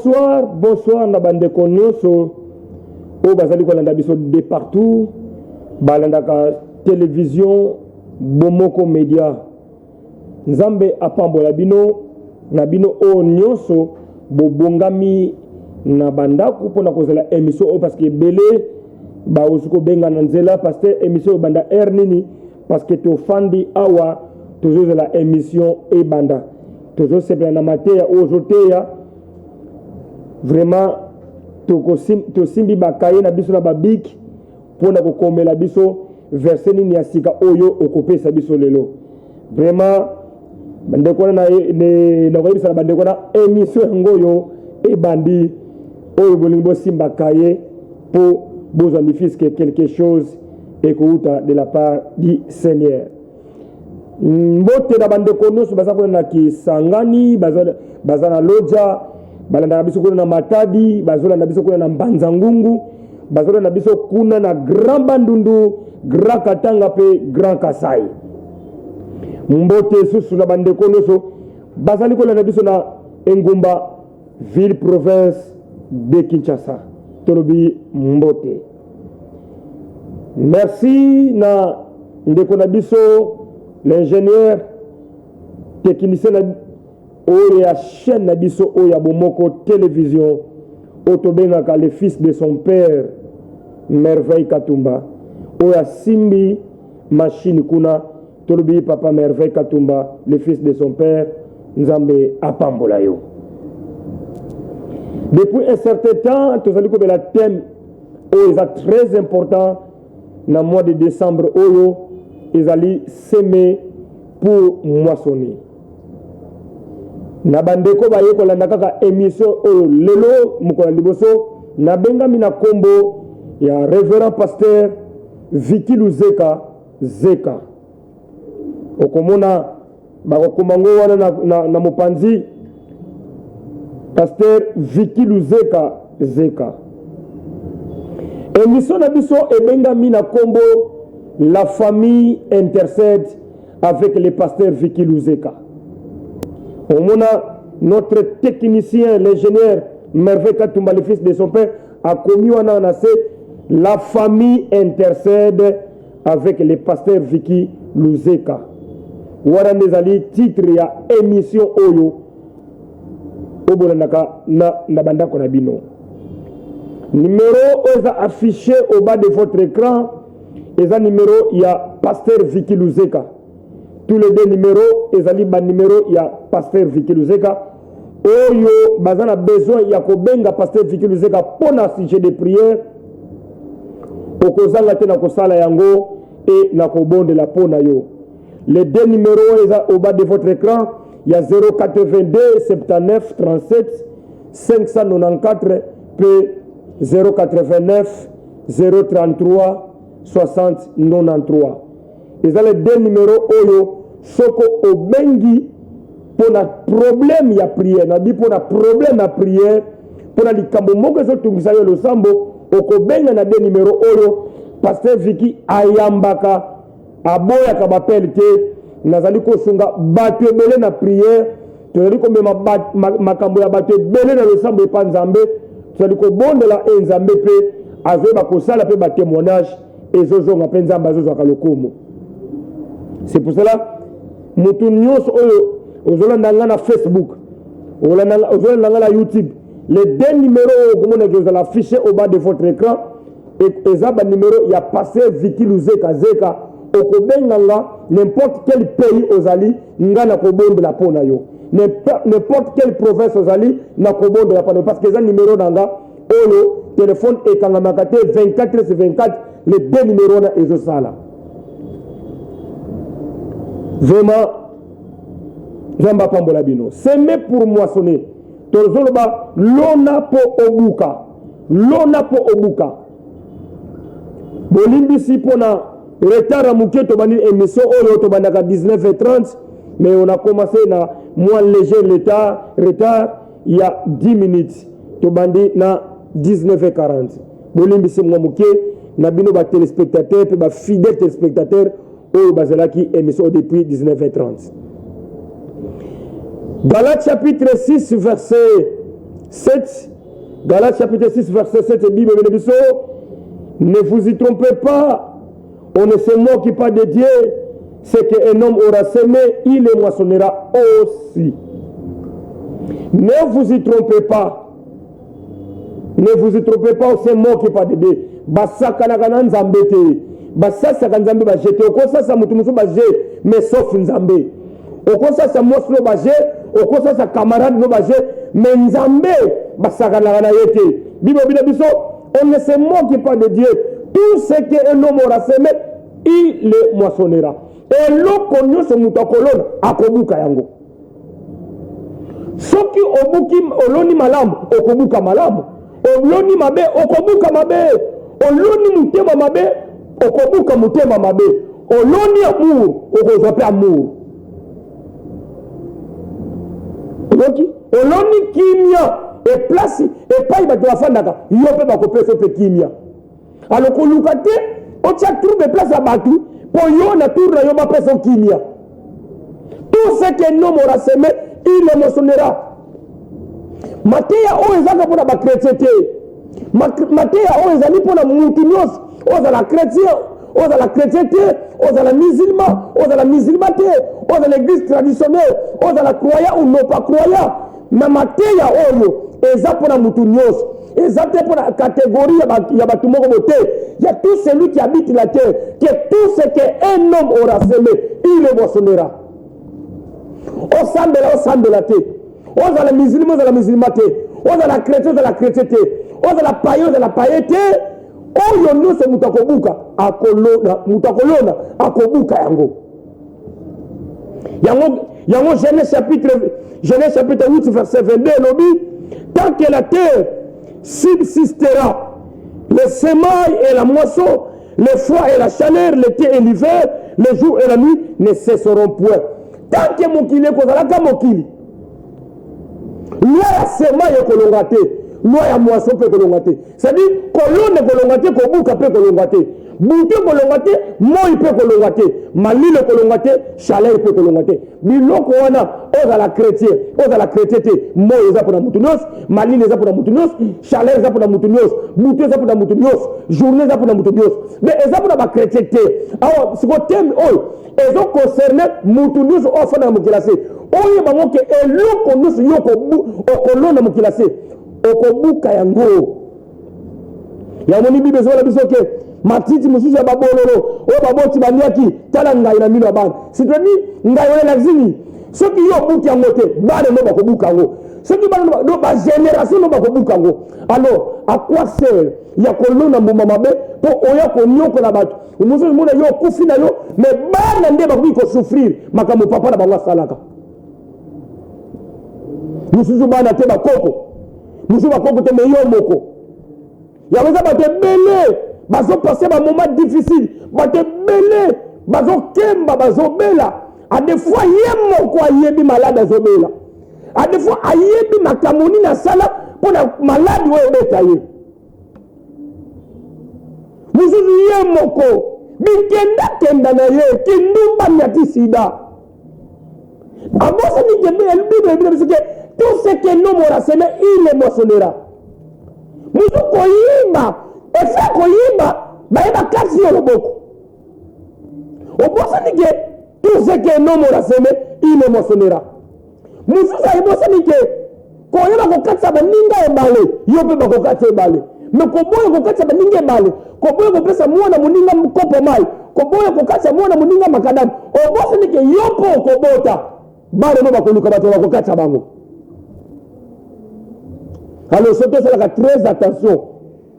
bonsoir na bande konyoso o bazali ko landa biso de partout balanda ka télévision Bomoko Média nzambe apambola bino na bino o nyonso bobongami na bandaku pona kozela émission o parce que belé ba usuko benga na nzela parce que émission banda nini parce que to fandi awa toujours la émission e banda toujours c'est bien na mateya ozoteya vraiment to simbi bakaye na biso na babik pona ko komela biso verset nini ya sika oyo okopesa biso lelo vraiment bande ko na na ko bisa bande ko na émission ngoyo e bandi oyo bolingo simba kaye pour besoin de fils que quelque chose écoute de la part du Seigneur. Mbote na bande kono so baza ko na Kisangani bazana loja balanda biso kuna na Matadi bazola na biso kuna na Mbanzangungu bazola na biso kuna na Grand Bandundu Grand Katanga pe Grand Kasai mbote susu na bande kono so bazali kuna na biso na Engumba ville province de Kinshasa tolobi mbote. Merci na ndeko na biso l'ingénieur technicien na o ya chaîne na biso o ya Bomoko télévision otobenga ka le fils de son père Merveille Katumba o ya simbi machine kuna tolobi papa Merveille Katumba le fils de son père nzambe apambola yo. Depuis un certain temps tozali ko bela thème o est très important dans le mois de décembre oyo ils allaient semer pour moissonner. Na bandeko baye ko landa kaka émission oyo lelo mukola liboso na benga mina kombo ya révérend pasteur Vicky Luzeka Zeka. Okomona bakokomango wana na mopanzi pasteur Vicky Luzeka Zeka. Émission na biso ebenga mina kombo la famille intercède avec le pasteur Vicky Luzeka. On a notre technicien, l'ingénieur Merveille Katumba, le fils de son père, a commis la famille intercède avec le pasteur Vicky Luzeka. Voilà les titres ya émission Oyo. Obolanaka na banda konabino. Numéro affiché au bas de votre écran. Et un numéro, il y a pasteur Vicky Luzeka. Tous les deux numéros, et un numéro, il y a pasteur Vicky Luzeka. Oyo, bazana besoin, il y a kobenga pasteur Vicky Luzeka pour un sujet de prière. Okozanga te na kosala yango et na kobonde la pona yo. Les deux numéros, au bas de votre écran, il y a 082 79 37 594 P 089 033 60 93. Ils ont les deux numéros oyo soko obengi pour un problème ya prière na bi pour un problème ya prière pour na likambo moko so tungisa yo losambo okobenga na deux numéros oyo pasteur Vicky ayambaka aboya ka bapel te nazali ko sunga bato ebele na prière tozali ko mema makambo ya bato ebele na losambo epa nzambe tozali ko bondela nzambe pe azoba kosala pe ba témoignage. C'est pour cela mutu nyonso oyo ozolanda nga na Facebook ozolanda nga na YouTube les deux numéros okomona que vous allez afficher au bas de votre écran et ça ba numéro ya pasteur Vicky Luzeka Zeka okobenga nga n'importe quel pays ozali nga na kobonde la pona yo n'importe quelle province ozali na kobonde la pona parce que ça numéro nanga oyo téléphone ekangamaka te 24/24 les deux numéros na ezosala vraiment jamba pambola bino semer pour moissonner tozoloba lona po obuka bolimbisi pona retard à muke to bani émission oyo to bandaka 19h30 mais on a commencé na moins léger retard il y a 10 minutes to bandi na 19h40 bolimbisi muke na bino ba téléspectateurs pe ba fidèles téléspectateurs au bazalaki émission depuis 19h30. Galates chapitre 6 verset 7, Galates chapitre 6, verset 7, Bible, ne vous y trompez pas, on ne se moque pas de Dieu, ce qu'un homme aura semé, il le moissonnera aussi. Ne vous y trompez pas. Ne vous y trompez pas, on ne se moque pas de Dieu. Basaka na kana nzambe te. Basasa ka nzambe ba jete. Okosa sa mutu musu ba je, mais sauf nzambe. Okosa sa moslo ba je, okosa sa camarade no ba je, mais nzambe basaka na kana yete. Bible biso, on ne se moque pas de Dieu. Tout ce qu'un homme aura semé, il le moissonnera. Et l'eau nyonso mutu akolona akobuka yango. Soki obuki oloni malamu okobuka malamu, oloni mabe okobuka mabe, oloni mutema mabe okobuka mutema mabe, oloni amour okozwa pe amour. Oloni kimia e place e pai bato bafandaka yo pe bakopesa pe kimia. Alors koluka te otia trouve place ya batu po yo na tour na yo bapesa kimia. Tout ce que nous aura semé, il le moissonnera. Mateya o ezaka pona ba chrétien te. Mateya o ezali pona mutu nyos, o za la chrétien, o za la chrétien te, o za la musulman, o za la musulman te, o za l'église traditionnelle, o za la croyant ou non pas croyant. Na mateya oyo eza pona mutu nyos. Eza te pona catégorie ya batu moko bote. Il y a tout celui qui habite la terre, que tout ce qu'un homme aura semé, il le moissonnera. O sambela te. O za la musulman, za la musulman te. O za la chrétien, za la chrétien te. O za la païen, za la païen te. O yo nyonso mutakobuka akolona, mutakolona akobuka yango. Yango Genèse chapitre 8 verset 22 lobi, tant que la terre subsistera, le semail et la moisson, le froid et la chaleur, l'été et l'hiver, le jour et la nuit ne cesseront point. Tant que mokili ekozalaka mokili, loi ya semail ekolonga te, loi ya moisson mpe ekolonga te. C'est-à-dire kolona ekolonga te, kobuka mpe ekolonga te, butu ekolonga te, moi mpe ekolonga te, malili ekolonga te, chaleur mpe ekolonga te. Biloko wana ozala chrétien, ozala chrétien te, moi eza mpona mutu nyonso, malili eza mpona mutu nyonso, chaleur eza mpona mutu nyonso, butu eza mpona mutu nyonso, journée eza mpona mutu nyonso. Mais eza mpona ba chrétien te. Awa siko teme oyo ezo concerne mutu nyonso ofana na mokila se. Oyo bango ke eloko nyonso yo okolona mokila se, okobuka yango. Yamoni Bible ezola biso ke matiti mosusu ya babololo oyo baboti baliaki tala ngai na mino ya bana. C'est-à-dire ngai wana lazimi soki yo obuki yango te bana no bakobuka yango, soki bana no bagénération no bakobuka yango. Alors à quoi sert ya kolona mbuma mabe po oya konyokola bato mosusu mona yo okufi na yo, mais bana nde bakoki kosouffrir makambo papa na bango asalaka. Mosusu bana te bakoko, mosusu bakoko te me yo moko. Ya weza bato ebele bazo passer ba moment difficile, bato ebele bazo kemba bazo bela. A des fois yemo ko ayebi malade azobela, a des fois ayebi makamoni na sala pona malade oyo beta ye. Mususu yemo ko bikenda na ye kindumba nyati sida. Abosa ni jembe Bible parce que tout ce que nous aura semé, il le moissonnera. Musu koyimba, efa koyimba, baeba kasi yo loboko. Obosa ni ke tout ce que nous aura semé, il le moissonnera. Musu sa ebosa ni ke koyeba kokatsa baninga ebale, yo pe bakokatsa ebale. Mais koboya kokatsa baninga ebale, koboya kopesa mwana muninga mkopo mai, koboya kokatsa mwana muninga makadam. Obosa ni ke yo po kobota, bale no bakoluka bato bakokatsa bango. Alors, surtout, c'est très attention.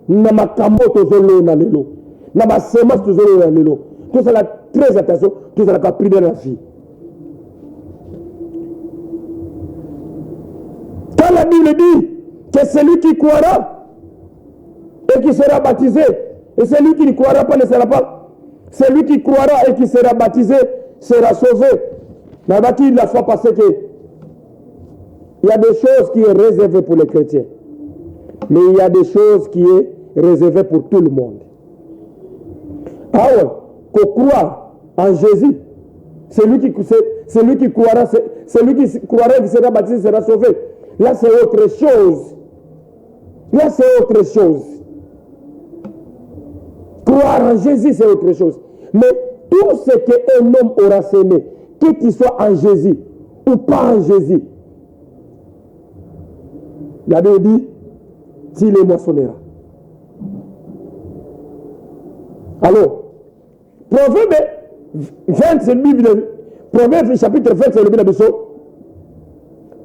Na makambo tozolo na lelo. Na masemas tozolo na lelo. Tout ça, très attention. Tout ça, la pris de la vie. Quand la Bible dit que celui qui croira et qui sera baptisé, et celui qui ne croira pas ne sera pas, celui qui croira et qui sera baptisé sera sauvé. On a bâti la fois passée que il y a des choses qui sont réservées pour les chrétiens. Mais il y a des choses qui sont réservées pour tout le monde. Ah ouais, qu'on croit en Jésus, celui qui croira et qui sera baptisé sera sauvé. Là, c'est autre chose. Là, c'est autre chose. Croire en Jésus, c'est autre chose. Mais tout ce qu'un homme aura semé, qu'il soit en Jésus ou pas en Jésus, la Bible dit, s'il est moissonnera. Alors, Proverbe 20, c'est le Bible. Proverbe chapitre 20, c'est le Bible.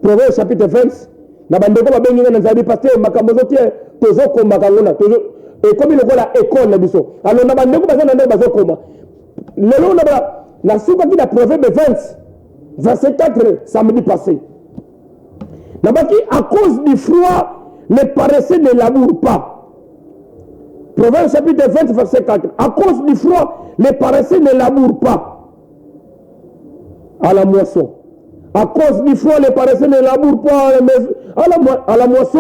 Proverbe chapitre 20. Na bandeko ba bengi na zabi pasteur makambozo tie tozo komba kangona tozo et comme il est la école na biso. Alors na bandeko ba na bazo koma. Lelo na ba na suka ki na Proverbe 20 verset 4 samedi passé. Na baki à cause du froid les paresseux ne labourent pas. Proverbe chapitre 20 verset 4. À cause du froid les paresseux ne labourent pas à la moisson. À cause du froid, les paresseux ne labourent pas à la moisson.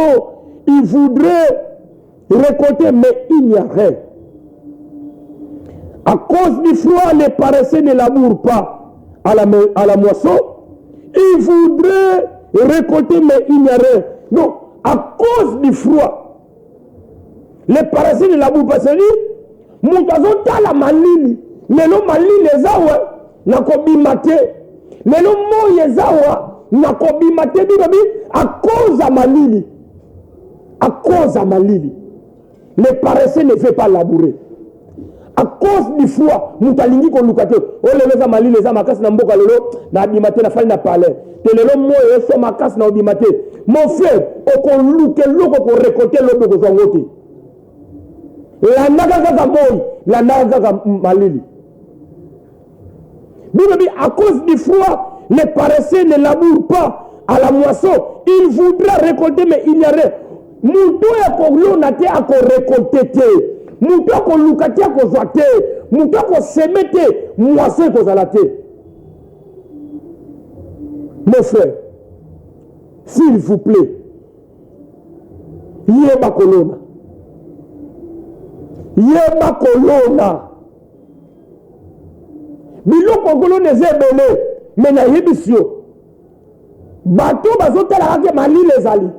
Ils voudraient récolter, mais il n'y a rien. À cause du froid, les paresseux ne labourent pas à la moisson. Ils voudraient récolter, mais il n'y a rien. Donc, à cause du froid, les paresseux ne labourent pas. C'est-à-dire, Moutazo tala malili. Mais le malili les awa, n'a qu'au bimate. Mais le mot yezawa n'a qu'au bimate à cause à malili. À cause à malili. Les paresseux ne veulent pas labourer. À cause du froid, mutalingi ko lukate. O lelo za malili za makasi na mboka lelo na bimate na fali na palais. Te lelo mo yeso makasi na bimate. Mon frère, oko luke loko ko récolter lobo ko zangote. La naga kaka moi, la naga kaka malili. À cause du froid, les paresseux ne labourent pas à la moisson. Ils voudraient récolter, mais il n'y a rien. Mouto ya koglo na te a ko récolter te. Mouto ko lukati a ko zoate. Mouto ko semete moisson ko zalate. Mes frères, s'il vous plaît, yeba kolona. Yeba kolona. Biloko ngolo nezebele mena yebisio bato bazotala kake malili ezali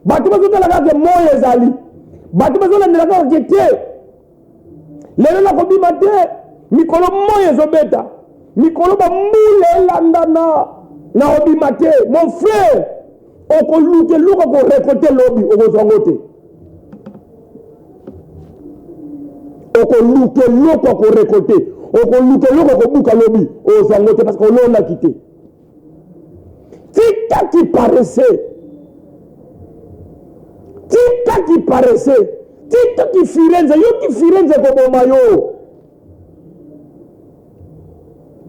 bato bazotala kake moyo ezali bato bazolandela kake te lelo na kobima te mikolo moyo ezobeta mikolo bambula elandana na obima te mon frère okoluke luka ko récolter lobi okozwango te okoluke luka ko récolter okoluke luka ko buka lobi ozwango te parce que olona quitté tika qui paraissait tika qui firenze yo qui firenze ko boma yo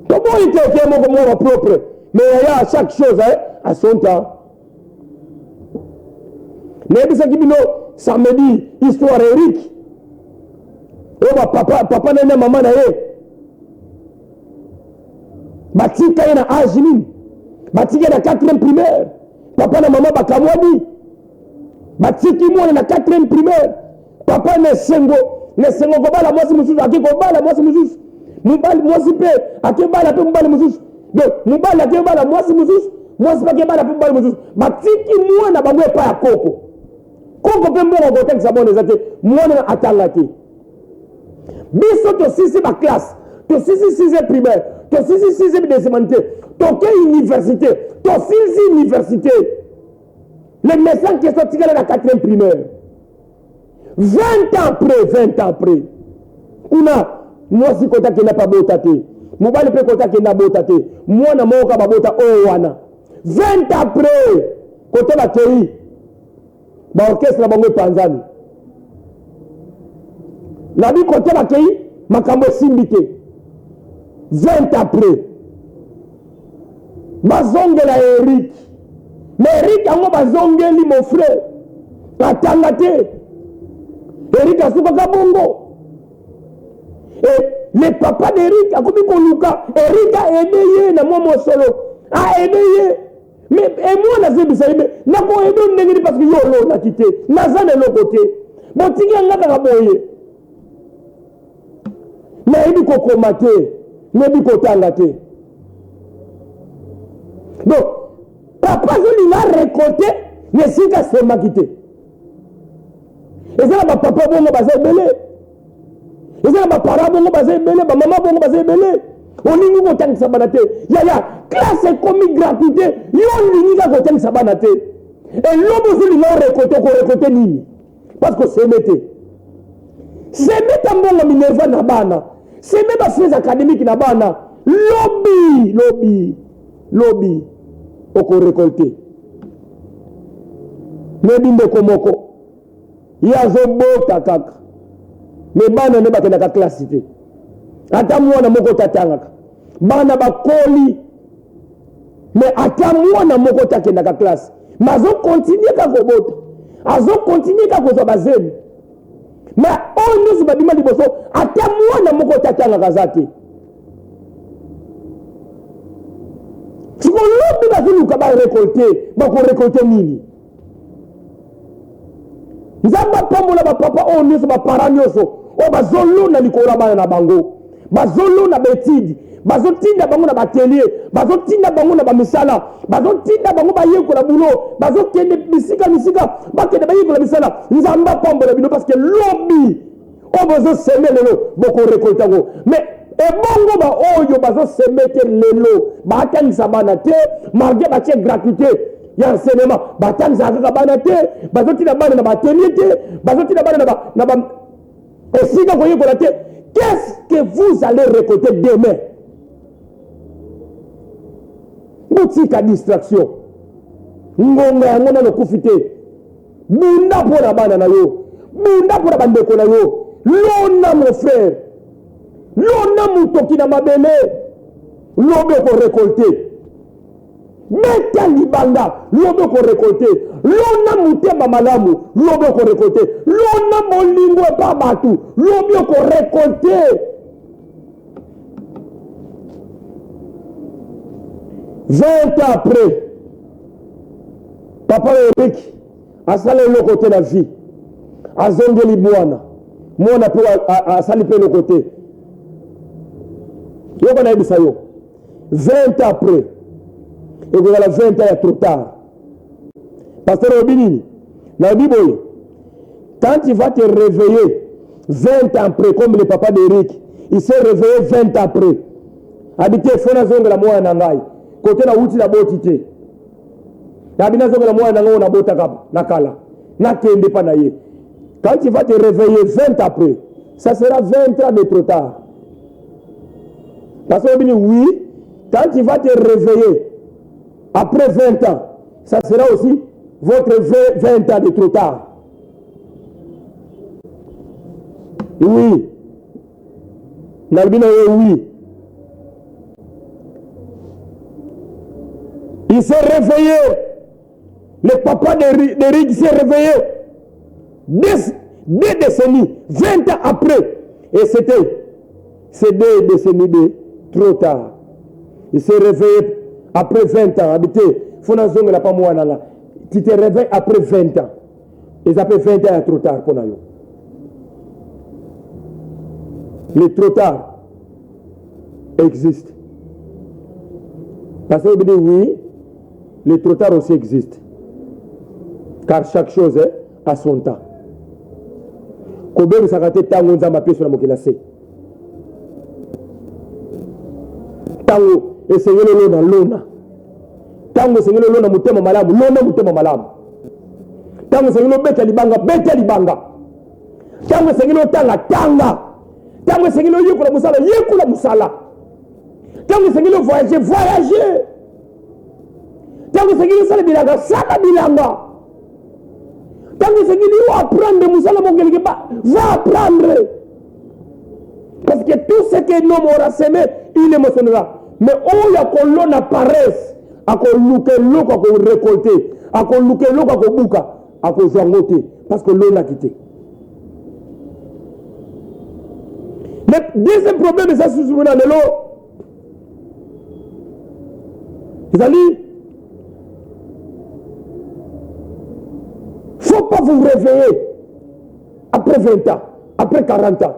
comment il était moko moko propre mais il y a chaque chose à son temps nebisa kibino samedi histoire Eric oba papa na mama na ye batika ye na âge nini batika na 4e primaire papa na mama bakamwani batiki mwana na 4e primaire papa na sengo ko bala mwasi mususu akiko bala mwasi mususu mubali mwasi pe akebala pe mubali mususu donc mubali akebala mwasi mususu mwasi pe akebala pe mubali mususu batiki mwana bangwe pa ya koko pe mbongo ko tekisa bone zate mwana atanga te biso to sisi ba classe to sisi 6e primaire to sisi 6e décimalité to ke université to sisi université les médecins qui sont tirés à la 4e primaire 20 ans après kuna mwasi kota ke na pa bota te mobali pe kota ke na bota te mwana moka ba bota o wana 20 ans après kota ba kei ba orchestre bango Tanzanie la bi kote bakei makambo simbi te 20 après bazongela Eric mais Eric ango bazongeli mon frère atanga te Eric asukaka bongo et le papa d'Eric akomi koluka Eric a aidé ye na mwa solo a aidé ye mais et moi na zebisa yebe na ko aidé ndengeli parce que yo lo na kité na zane lo côté botiki ngaka ka boye nayebi kokoma te nayebi kotanga te donc papa zolinga récolté nesika semaki te Et ça, ma papa, bon, va se belé. Et ça, ma parent, bon, va se belé. Ma maman, bon, va se belé. On n'y nous contente sabanate. Yaya, classe comique gratuité. Yon n'y nous contente sabanate. Et l'homme aussi, il va récolter ni. Parce que c'est mété. C'est mété en bon minerva na bana. C'est même pas les académiques na bana. Lobby. Oko récolter. Mais binde komoko. Ya zobota kaka. Mais bana ne bakena ka classité. Ata mwana moko tatanga. Bana bakoli. Mais ata mwana moko takenda ka classe. Mazo continuer ka kobota. Azo continuer ka kozo bazeli. Mais on nous babima liboso ata mwana moko tatanga kazate. Si on lobi bazulu ka ba récolter nini. Nzamba pambola ba papa on nous ba paranyoso. O bazolo na likora bana na bango. Bazolo na betidi. Bazotinda bango na batelier, bazotinda bango na bamisala, bazotinda bango bayeko na bulo, bazokende bisika bakende bayeko na misala. Nzamba pambola bino parce que lobby o bazo semer lelo boko récolter ngo. Mais e bongo ba oyo bazo semer ke lelo, ba kanisa bana te, malgré ba tie gratuité. Ya enseignement, ba kanisa ka bana te, bazotinda bana na batelier te, bazotinda bana na ba esika ko yeko la te. Qu'est-ce que vous allez récolter demain? Boutique à distraction. Ngonga yango na lokufite. Bunda pour la bana na yo. Bunda pour la bandeko na yo. Lona mon frère. Lona mutoki na mabele. Lobe ko récolter. Meta libanga. Lobe ko récolter. Lona mutema malamu. Lobe ko récolter. Lona molingo pa batu. Lobe ko récolter. 20 ans après, papa Eric a salé le côté de la vie. A zongeli mwana peut a salé le côté. Yo connais ça yo. 20 ans après, et vous avez 20 ans trop tard. Pasteur Obinini, dans la Bible, quand tu vas te réveiller 20 ans après, comme le papa d'Eric, il s'est réveillé 20 ans après. Habité Fona Zongela mwana ngai. Côté na uti na botité. Na bina zongela mwana ngo na bota kapa na kala. Na kende pa na ye. Quand tu vas te réveiller 20 après, ça sera 20 ans de trop tard. Parce que oui, quand tu vas te réveiller après 20 ans, ça sera aussi votre 20 ans de trop tard. Oui. Nalbina oui. Il s'est réveillé. Le papa d'Eric s'est réveillé. Des décennies, 20 ans après. Et c'est 2 décennies de trop tard. Il s'est réveillé après 20 ans. Habité, Fonazong n'a pas moi là. Tu te réveilles après 20 ans. Et ça fait 20 ans trop tard pour nous. Le trop tard existe. Parce que vous dites oui. Les trop tard aussi existent. Car chaque chose a son temps. Kobe sakate tango nzamba peso na mokela se. Tango esengelo lona. Tango esengelo lona mutema malamu, lona mutema malamu. Tango esengelo beta libanga. Tango esengelo tanga. Tango esengelo yekula musala. Tango esengelo voyager. Tant que c'est qu'il y a bilanga, sala bilanga. Tant que c'est qu'il y a apprendre, musala mongelike pas, va apprendre. Parce que tout ce que l'homme aura semé, il émotionnera. Mais où il y a qu'on l'on apparaisse, à qu'on louke l'eau, à qu'on récolter, à qu'on louke l'eau, à qu'on bouka, à qu'on zangote, parce que l'on a quitté. Le deuxième problème, c'est ça, c'est l'eau. Vous allez. Il ne faut pas vous réveiller après 20 ans, après 40 ans.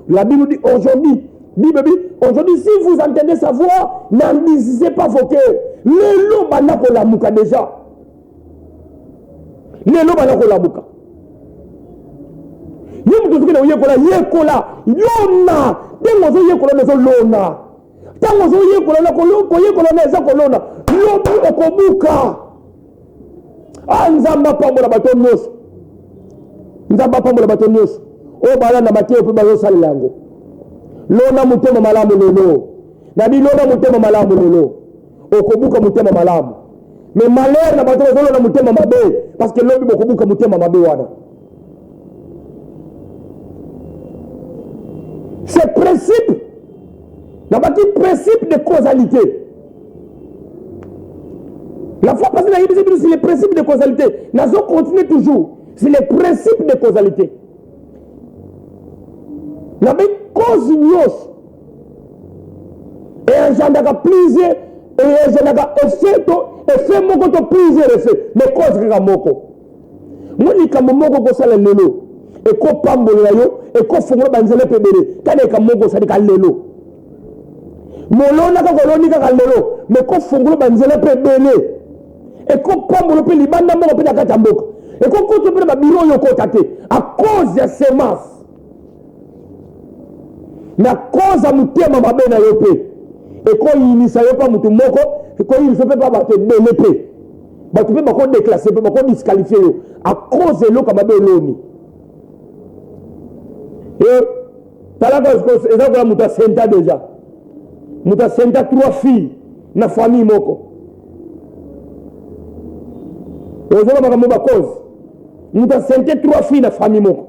La Bible dit aujourd'hui, si vous entendez sa voix, n'endurcissez pas vos cœurs. lelo bana kolamuka déjà lelo bana kolamuka ye mutu soki na oyekola yekola lona ntango ozoyekola nazolona ntango ozoyekola koyekola na eza kolona lobi okobuka nzambe apambola bato nyonso nzambe apambola bato nyonso oyo balanda mateo mpe bazosalela yango lona motema malamu lelo nabi lona motema malamu lelo okobuka motema malamu mais malheur na bato bazolona motema mabe parce que lobi bokobuka motema mabe wana. Ce principe n'a pas dit principe de causalité. La fois passée, c'est le principe de causalité. Nous allons continuer toujours. C'est le principe de causalité. Nous avons cause unios. Et un genre plusieurs, et un genre effet moko to plusieurs effets. Mais cause que moko. Moi, ni comme moko ko sala lelo. Et ko pambola yo, et ko fongola banzele pebele. Kane ka moko sa dika lelo. Molona ka koloni ka lelo, mais ko fongola banzele pebele. Et ko pambola pe libanda moko pe na kata mboka. Et ko ko to pe ba biro yo ko tate à cause de semence. Na cause mutema mabena yo pe. Et ko inisa yo pa mutu moko, et ko inisa pe pa ba te belepe. Ba tu pe ba ko déclasser, ba ko disqualifier yo à cause de lo ka mabe loni. Et talaka eza ko muta senta déjà. Muta senta 3 filles na famille moko. Ozo ba kamo ba cause. Muta senta 3 filles na famille moko.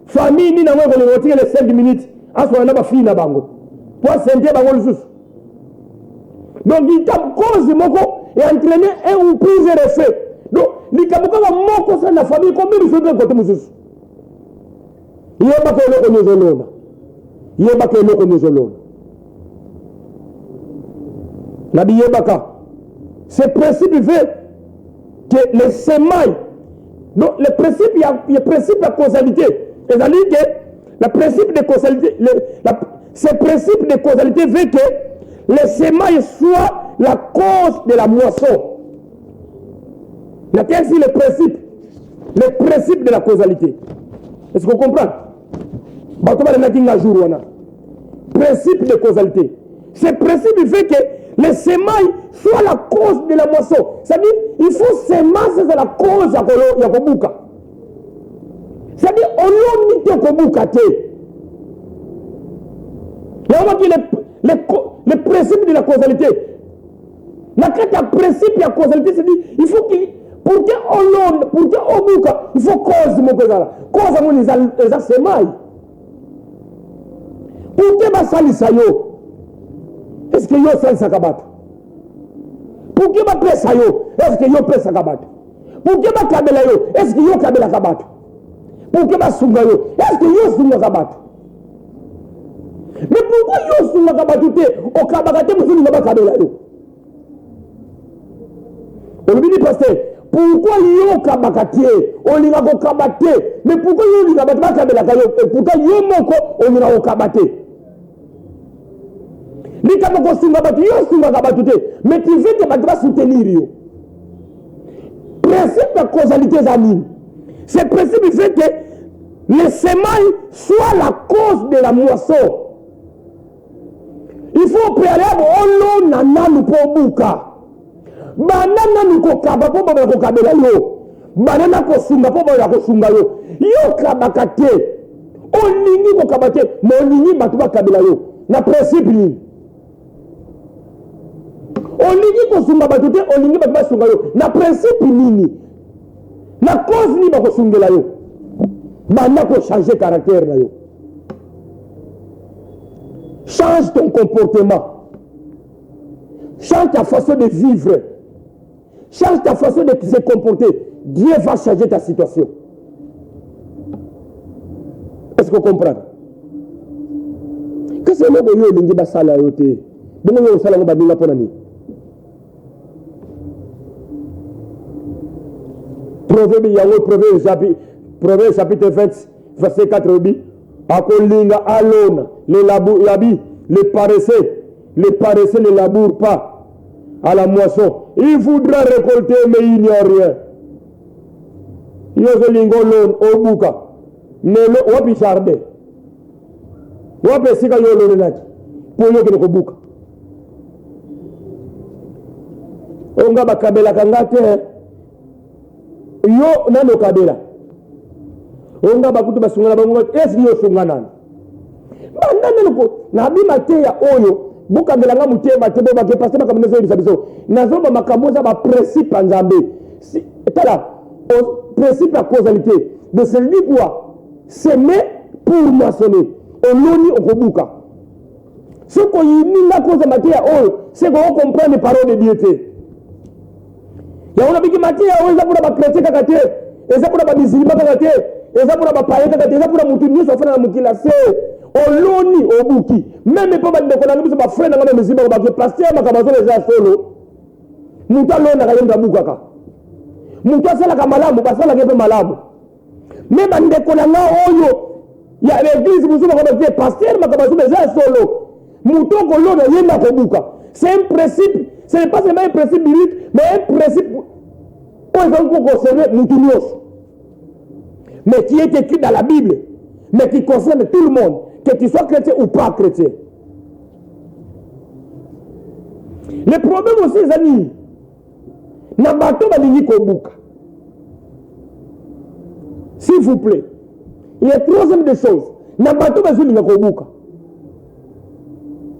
Famille ni na ngoko le rotire les 5 minutes. Aso na ba fille na bango. Pour senta bango lusus. Donc il t'a cause moko et entraîner un ou plusieurs effets. Donc il t'a beaucoup moko ça na famille combien de choses de côté lusus. Yeba ke loko nyozolona. Yeba ke loko nyozolona. Nabi yebaka. Ce principe fait que les semailles, donc le principe, il y a le principe de causalité. C'est-à-dire que le principe de causalité, ce principe de causalité fait que les semailles soient la cause de la moisson. Il y a ici le principe de la causalité. Est-ce qu'on comprend? Principe de causalité. Ce principe fait que les semailles soient la cause de la moisson. C'est-à-dire, il faut semence, c'est la cause de la kobuka. C'est-à-dire, on l'a mis de kobuka. Il y a le principe de la causalité. La principe de la causalité, c'est-à-dire, il faut qu'il. Pour que obuka, il faut cause mon kozala. Cause mon les semailles. Pour que ma salisa yo. Est-ce que yo salisa kabat? Pour que ma pesa yo, est-ce que yo pesa kabat? Pour que ma kabela yo, est-ce que yo kabela kabat? Pour que ma sunga yo, est-ce que yo sunga kabat? Mais pourquoi yo sunga kabat te o kabakate musu ni kabela yo? On lui dit pasteur, pourquoi yo kabakate o linga ko kabate? Mais pourquoi yo linga kabate kabela kayo? Et pourquoi yo moko o linga ko kabate? Mais tu veux que tu vas soutenir yo. Principe de causalité zanine. Ce principe fait que les semailles soient la cause de la moisson. Il faut préalable on nananu po buka. Banana nu ko kaba po ba ko kabela yo. Banana ko sunga po ba ko sunga yo. Yo kabakate. Olingi ko kabate, mo olingi batu ba kabela yo. Na principe ni. Olingi ko sunga batute, olingi batu ba sunga yo. Na principe nini? Na cause ni ba ko sungela yo. Bana ko changer caractère na yo. Change ton comportement. Change ta façon de vivre. Change ta façon de se comporter. Dieu va changer ta situation. Est-ce que vous comprenez? Qu'est-ce que vous voulez dire de ça là? Vous voulez dire ça là? Vous voulez dire ça là? Proverbe chapitre 20, verset 4. Akolinga alona, les paresseux ne labourent pas. à la moisson. Il voudra récolter, mais il n'y a rien. Yozolingo lon obuka. Nelo wapi jardin. Wapi sika yolo naki. Pour yo kene kobuka. Onga bakabela kangate. Yo nano kabela. Onga bakutu basungana bango esi yo sungana. Bandana ko na bima te ya oyo buka belanga mutema te bo bake pasema comme nezo biso. Nazo ba makamboza ba principe nzambe. Si tala au principe la causalité de celui quoi s'aimer pour moissonner. Oloni okobuka. Ce qu'on y na cause matia oyo, c'est qu'on comprend les paroles de Dieu te. Ya ona biki matia oyo za pour ba chrétien kakate, eza pour ba musulman kakate, eza pour ba païen kakate, eza pour mutu nyo sofana na mukila se. Oloni obuki. Même pas de ko na biso ba frère na ngana musulman ba ke pasteur makabazo les solo. Muta lona kayenda bukaka. Mutu asalaka malamu basalaka mpe malamu me bandeko na nga oyo ya l'église mosusu bakoba te pasteur makabasu eza solo mutu okolona yenda kobuka. C'est un principe, ce n'est pas seulement un principe biblique, mais un principe oyo ezali koconcerner mutu nyonso, mais qui est écrit dans la Bible, mais qui concerne tout le monde, que tu sois chrétien ou pas chrétien. Le problème aussi ezali na bato balingi kobuka. S'il vous plaît, il y a troisième des choses. Na bato balingi kobuka.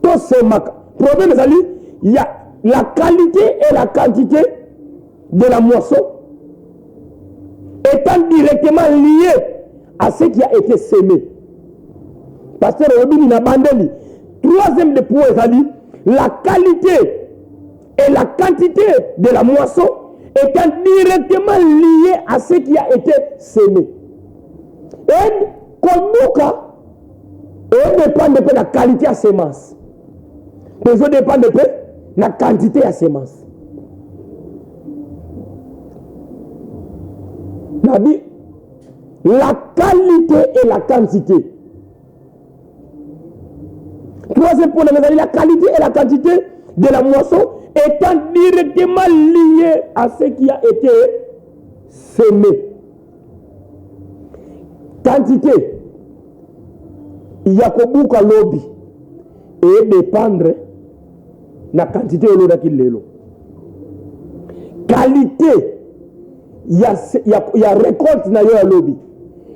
Tout ce problème ezali, il y a la qualité et la quantité de la moisson étant directement liées à ce qui a été semé. Pasteur Robini na bandeli. Troisième des points ezali, la qualité et la quantité de la moisson étant directement liée à ce qui a été semé. Et kobuka dépend de la qualité à semence. Besoin dépend de la quantité à semence. La qualité et la quantité. Troisième point, la qualité et la quantité de la moisson étant directement liées à ce qui a été semé. Quantité, il y a kobuka lobby et dépendre de la quantité de l'eau qu'il est. Qualité, il y a récolte na yo lobby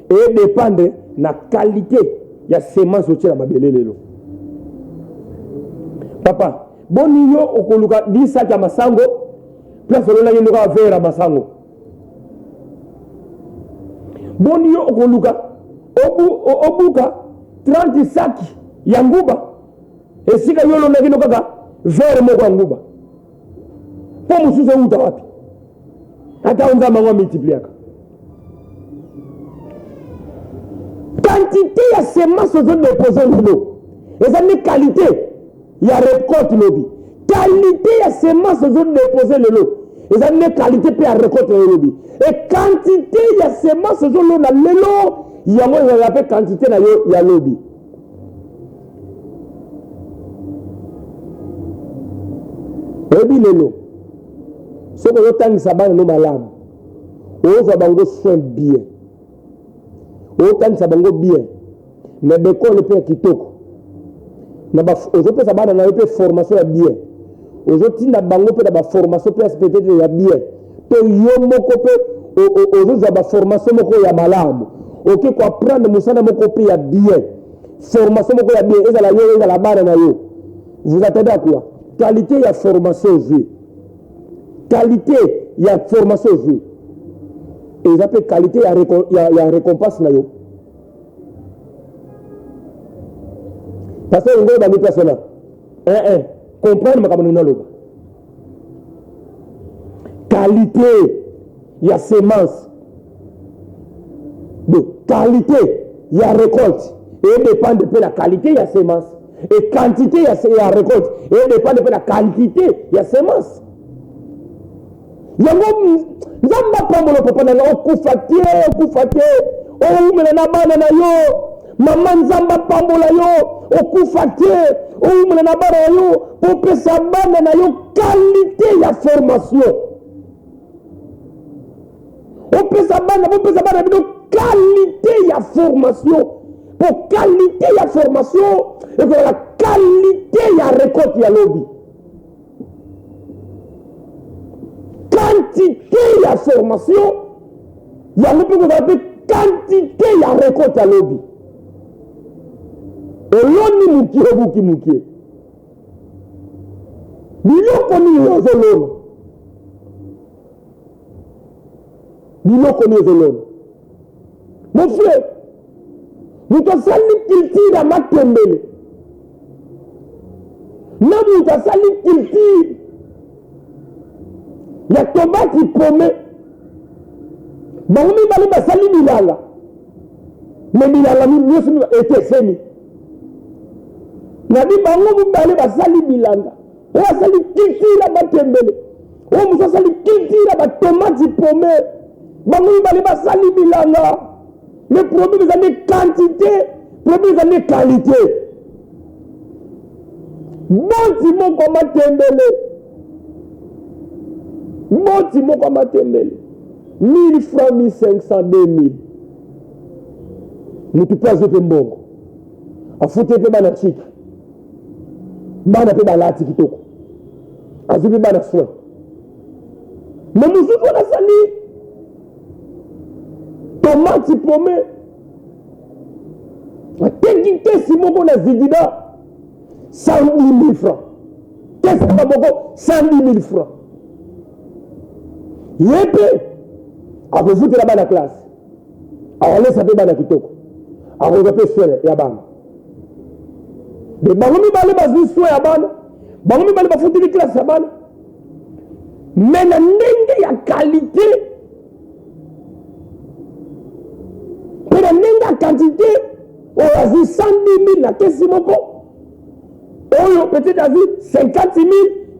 et dépendre de la qualité, il y a semence au la mabele lelo. Papa, boni yo okoluka 10 sacs à masango, place olona yendo ka verre à masango. Boni yo okoluka obuka 30 sacs ya nguba et sika yo olona yendo kaka verre moko ya nguba. Po mususu uta wapi? Ata unza mango multipliaka. Quantité ya semence aux autres déposés l'eau. Et ça met qualité. Il y a récolte lobby. Qualité ya semence aux autres déposés l'eau. Et ça met qualité puis à récolte lobby. Et quantité ya semence aux autres na l'eau, il y a moi on appelle quantité na yo ya lobby. Lobby lelo. Ce que l'on sabane no malamu. Oza bango soin bien. Oza sabango bien. Mais beko le peut kitoko. Na ba ozo pe sabana na pe formation ya bien. Ozo tinda bango pe na ba formation pe peut-être ya bien. To yo moko pe ozo za ba formation moko ya malamu. OK ko apprendre musana moko pe ya bien. Formation moko ya bien eza la yo eza la bana na yo. Vous attendez à quoi? Qualité ya formation jeu. Qualité ya formation jeu. Et ils appellent qualité ya récompense na yo. Parce que vous avez des personnes. Comprendre ma camarade naloba. Qualité ya semence. De qualité ya récolte. Et dépend de la qualité ya semence. Et quantité ya récolte. Et dépend de la quantité ya semence. Yango nzamba pambolo papa na okufatie o umela na bana na yo mama nzamba pambola yo okufatie ou na bana yo pour pesa bana na yo qualité ya formation. On pesa bana bino qualité ya formation. Pour qualité ya formation et pour la qualité ya récolte ya lobby. Quantité ya formation, ya lobby vous avez quantité ya récolte ya lobby. Et l'on ni mukie. Biloko ni yozolono. Mon frère, nous avons sali culture à Matembele. Nous avons sali culture. Il y a tomate qui promet. Bangomi bali basali bilala. Mais bilala nous était semi. Nabi bangomi bali basali bilanga. On a sali culture à Matembele. On a sali culture à tomate qui promet. Bangomi bali basali bilanga. Le problème c'est des quantités, le problème c'est des qualités. Bon Timon comme Matembele. 1000 francs, 1500, 2000. Nous ne pouvons pas faire bon. A foutre un peu de chic. Bana pe balati kitoko. A zibi bana soin. Mais nous sommes à sali. Tomate pomme. A technique si mon bon a zigida 110 000 francs. Qu'est-ce que ça va 110 000 francs. Yépe. A vous foutre là-bas la classe. A on laisse un peu bana kitoko. A on va soin ya bana. Mais bangomi bale bazu soin ya bana. Bangomi bale ba foutre la classe ya bana. Mais na ndenge ya qualité. Mais la nenga quantité, on a vu 110 000, la caisse moko. On peut-être a vu 50 000,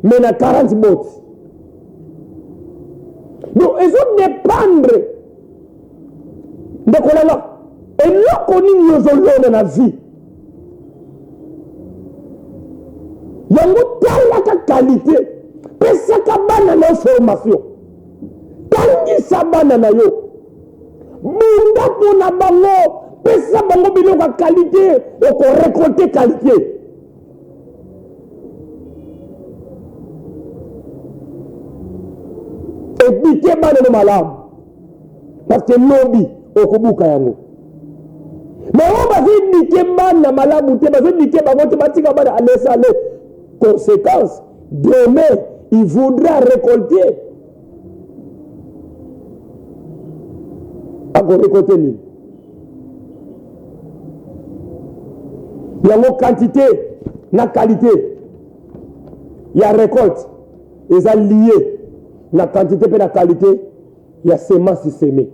mais na 40 bottes. Donc, ils ont dépendre. Donc, on a là. Et là, qu'on y dans la vie. Il y a une qualité. Mais ça, c'est une information. Tangi sabana na yo. Bunda pona bango, pesa bango biloko ya qualité, oko récolter qualité. Et bike bana no malamu. Parce que lobby okobuka yango. Mais on va dire bike bana malamu te, bazo bike bango te batika bana laisser aller. Conséquence, demain, il voudra récolter. Il y a une quantité, une qualité. Il y a récolte. Ils sont liés. La quantité et la qualité, il y a semences semées.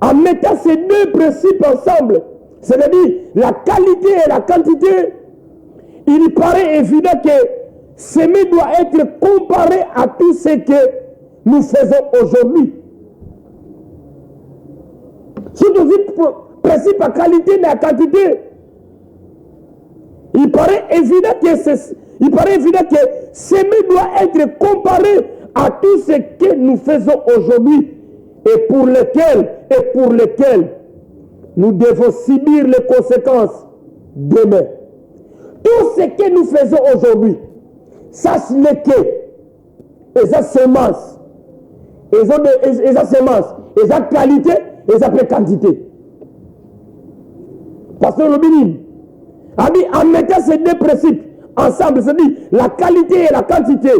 En mettant ces deux principes ensemble, c'est-à-dire la qualité et la quantité, il paraît évident que semer doit être comparé à tout ce que nous faisons aujourd'hui. Surtout le principe à qualité et à quantité. Il paraît évident que semer doit être comparé à tout ce que nous faisons aujourd'hui et pour lesquels nous devons subir les conséquences demain. Tout ce que nous faisons aujourd'hui, sache-le que les semences, les qualité, les quantité. Parce que le minimum, en mettant ces deux principes ensemble, c'est-à-dire la qualité et la quantité,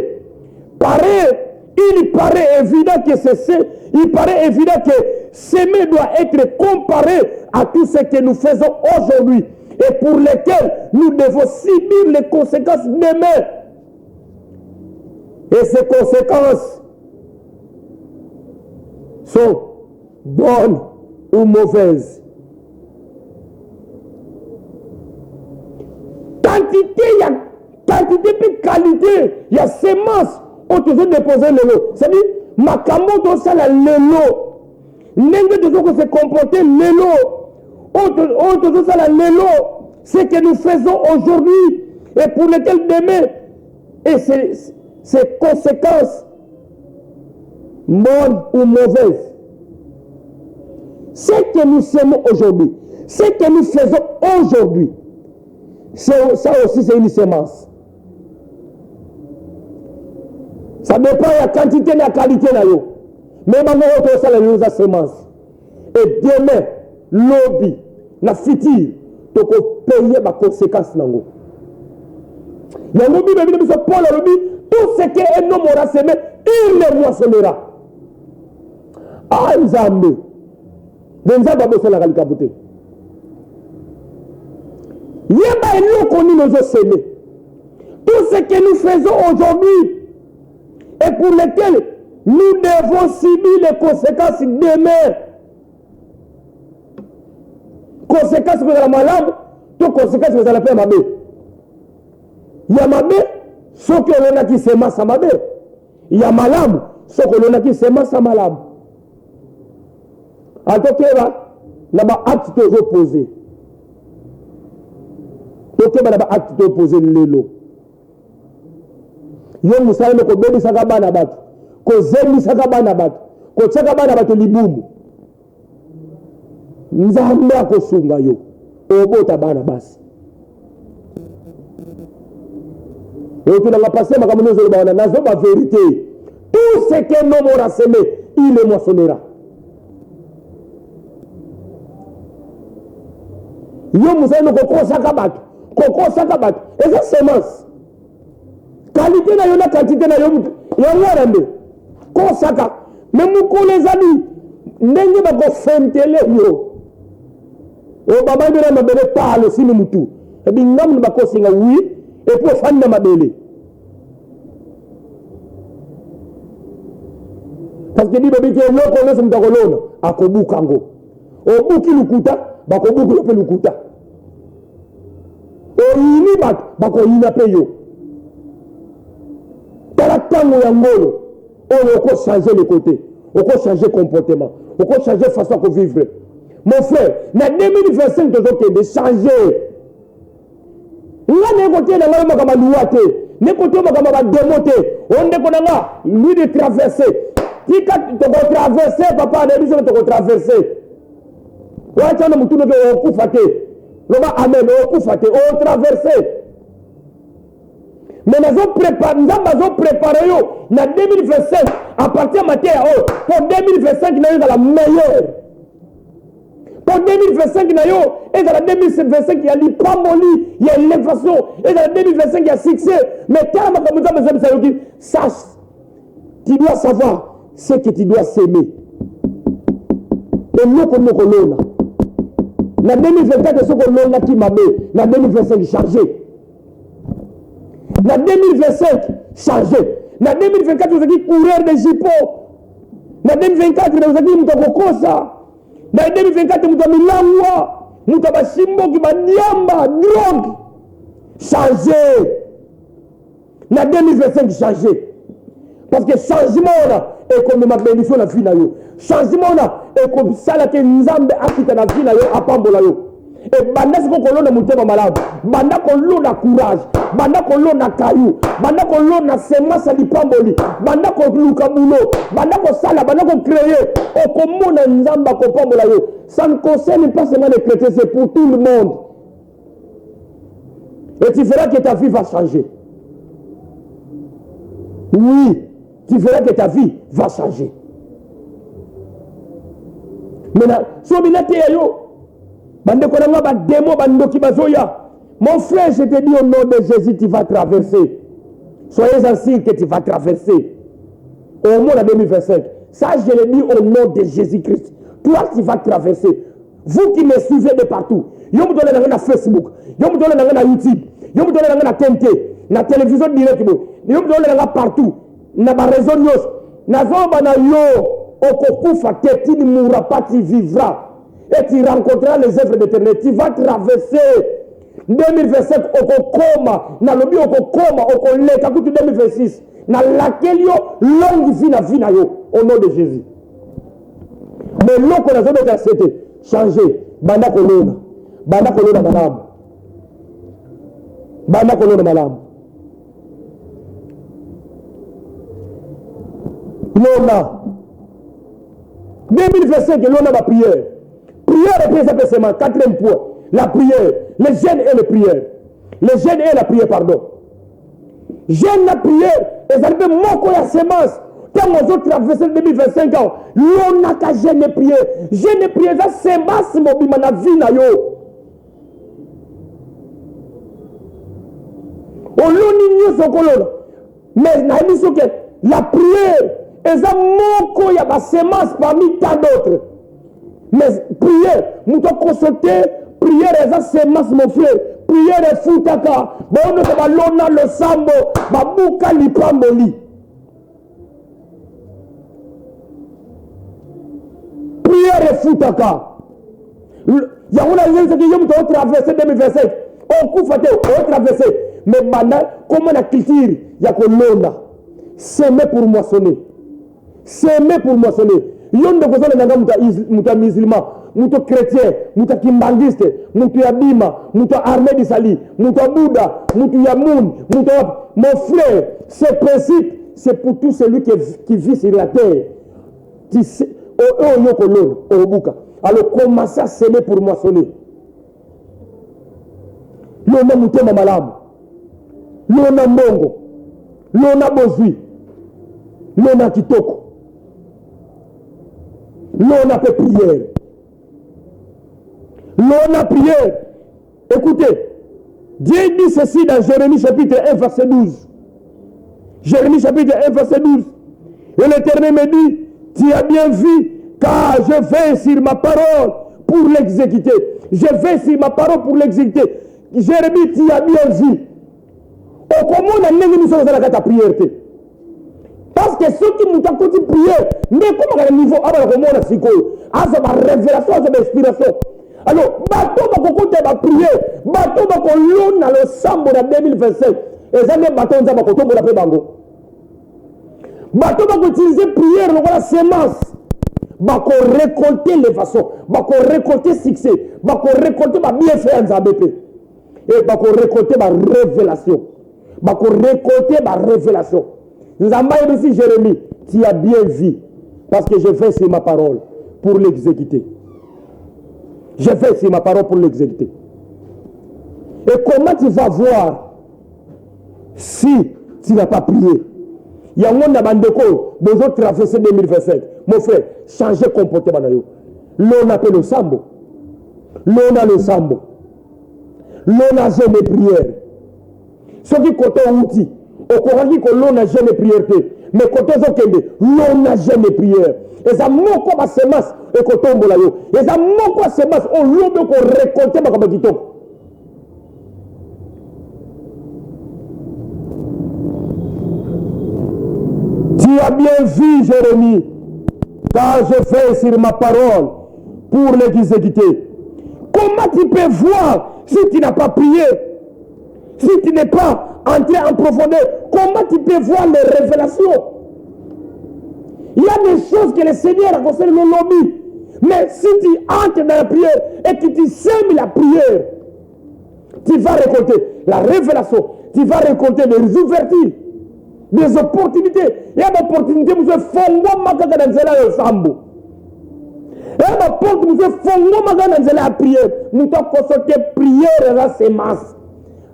il paraît évident que semer doit être comparé à tout ce que nous faisons aujourd'hui et pour lesquels nous devons subir les conséquences demain. Et ces conséquences sont bonnes ou mauvaises. Quantité puis qualité, il y a semences ont toujours déposé le lot. C'est-à-dire, makambo tosala lelo ndenge tozoko se comporter lelo oyo tozosala lelo ce que nous faisons aujourd'hui et pour lequel demain et ses conséquences bonnes ou mauvaises. Ce que nous semons aujourd'hui, ce que nous faisons aujourd'hui, ça aussi c'est une semence. Ça dépend de la quantité et de la qualité. Mais maintenant, on a la semence. Et demain, lobby, la future, tu peux payer les conséquences. Il y a un lobby, Paul a lobby, tout ce qu'un homme aura semé, il le moissonnera. Ah, Nzambe. Nzambe a besoin de la capoter. Il y a un lot qu'on nous a semé. Tout ce que nous faisons aujourd'hui, et pour lesquels nous devons subir les conséquences demain. Conséquences que vous avez malade, toutes conséquences que vous allez faire ma bête. Il y a ma bête, ce que l'on a qui se masse à ma bête. Il y a malade, ce que l'on a qui se masse à malade. En tout cas, là, acte de reposer. Donc, il y a acte de reposer l'élo. Yo musala ko bebi saka bana batu ko zemi saka bana batu ko chaka bana batu libumu Nzambe akosunga yo obota bana basi et tu n'as pas passé ma comme nous bana nazo ba vérité tout ce que nous aura semé il le moissonnera. Yo musala ko saka batu et ça semence qualité na yo na quantité na yo ya ngorande ko saka même ko les amis ndenge ba ko fentele yo o baba ndira mabele palo sini mutu e bi ngam ba ko singa oui et pour fanda mabele parce que di babi ke lo ko leso mtakolona akobuka ngo o buki lukuta ba ko buku lo lukuta o yini ba ko yina pe yo. On peut changer les côtés, on peut changer le comportement, on peut changer la façon de vivre. Mon frère, dans 2025, tu dois changer. Là, on côté de la loi, on côté de la démoté, on est lui de traverser. Tu dois traverser, papa, on tu dois traverser. On a dit que tu dois traverser. Mais nous avons préparé en 2025, à partir de matin, pour 2025, nous sommes la meilleure. Pour 2025, nous sommes la 2025, il y a l'hypamboli, il y a l'élévation, et dans 2025, il y a succès. Mais tellement comme nous avons besoin de sache, tu dois savoir ce que tu dois s'aimer. Et nous, comme nous, colonna. En 2024, ce que l'on a qui m'a mis, en 2025, changé. En 2025, changé. En 2024, vous avez coureur de jipo. En 2024, vous avez mtokokosa. En 2024, vous avez milangwa. Vous avez shimbo qui va niamba, drogue. Changé. En 2025, changé. Parce que changement est comme ma bénédiction la vie na yo. Changement est comme ça la que Nzambe a quitté la vie na yo à pambola yo. Et banda ko kolona mutema malamu, banda kolona courage, banda kolona kayu, banda kolona semence lipamboli, banda ko luka bulo, banda ko sala, banda ko créer, o komona Nzamba ko pambola yo. Ça ne concerne pas seulement les chrétiens, c'est pour tout le monde. Et tu feras que ta vie va changer. Oui, tu verras que ta vie va changer. Maintenant, si on a yo, mon frère, je te dis au nom de Jésus, tu vas traverser. Soyez assurés que tu vas traverser. Au moins en 2025. Ça, je le dis au nom de Jésus-Christ. Toi, tu vas traverser. Vous qui me suivez de partout, vous me donnez dans Facebook, vous me donnez dans YouTube, vous me donnez dans TNT, dans la télévision directe, vous me donnez partout. Na ba réseau nyos na zomba na yo okokufa te tu ne mourras pas, tu vivras et tu rencontreras les œuvres d'éternel. Tu vas traverser 2025 okokoma na lobi okokoma okoleka kutu 2026 na laquelle yo longue vie na vie na yo au nom de Jésus. Mais loko na zobe accepté changer banda kolona malamu banda kolona malamu lona 2025 lona ba prière représente seulement quatrième point la prière le jeûne et la prière le jeûne et la prière pardon jeûne la prière ezali mpe moko ya semence ntango ozotraverse 2025 ans lonaka jeûne et prière eza semence mobima na vie na yo oloni nyonso okolona mais nayebi soki la prière eza moko ya basemence parmi tant d'autres mais prière moto akonsote prière eza semence mon frère prière efutaka baonoka balona losambo babuka lipamboli prière efutaka yango na nzenzaki yo moto otraverse 2025 okufa te otraverse mais banda koma na culture ya kolona semer pour moissonner yo ndeko ozolendanga moto ya musulman moto chrétien moto ya kimbangiste moto ya bima moto ya armée d'Isali moto ya Bouddha moto ya Moon moto ya mon frère ce principe c'est pour tout celui qui vit sur la terre oyo kolona obuka alors commencez à semer pour moissonner lona motema malamu lona mbongo lona bozwi lona kitoko lona pe prière lona prière écoutez Dieu dit ceci dans Jérémie chapitre 1 verset 12 Jérémie chapitre 1 verset 12 et l'Éternel me dit tu as bien vu car je vais sur ma parole pour l'exécuter je vais sur ma parole pour l'exécuter Jérémie tu as bien vu okomona ndenge biso ozalaka ta prière te parce que soki moto akoti prière nde ekomaka na niveau abala komona sikoyo aza barévélation aza bainspiration alors bato bakokota baprière bato bakolona losambo na 2025 eza nde bato nzambe bakotombola mpe bango bato bakoutilize prière lokola semence bakorécolter l'évasion bakorécolter succès bakorécolter babienfait ya nzambe mpe et bakorécolter barévélation bakorécolter barévélation nzambe ayebisi Jérémie tu as bien vu parce que je vais sur ma parole pour l'exécuter je vais sur ma parole pour l'exécuter et comment tu vas voir si tu n'as pas prié yango na bandeko bozo traverser 2025 mon frère changer comportement na yo lona pe le sambo lona jeûne et prière soki koto outi okokaki kolona jeûne et prière te mais koto ozokende lona jeûne et prière eza moko basemence ekotombola yo eza moko basemence olobi okorekolte makambo kitoko tu as bien vu Jérémie car je fais sur ma parole pour l'exécuter. Comment tu peux voir si tu n'as pas prié, si tu n'es pas entré en profondeur? Comment tu peux voir les révélations? Il y a des choses que le Seigneur a concerné le lobby. Mais si tu entres dans la prière et que tu sèmes la prière, tu vas récolter la révélation, tu vas récolter des ouvertures, des opportunités. Il y a des opportunités pour se fondre dans le sambo. Il y a des portes pour se fondre dans la prière. Nous devons consulter prière à la sémence.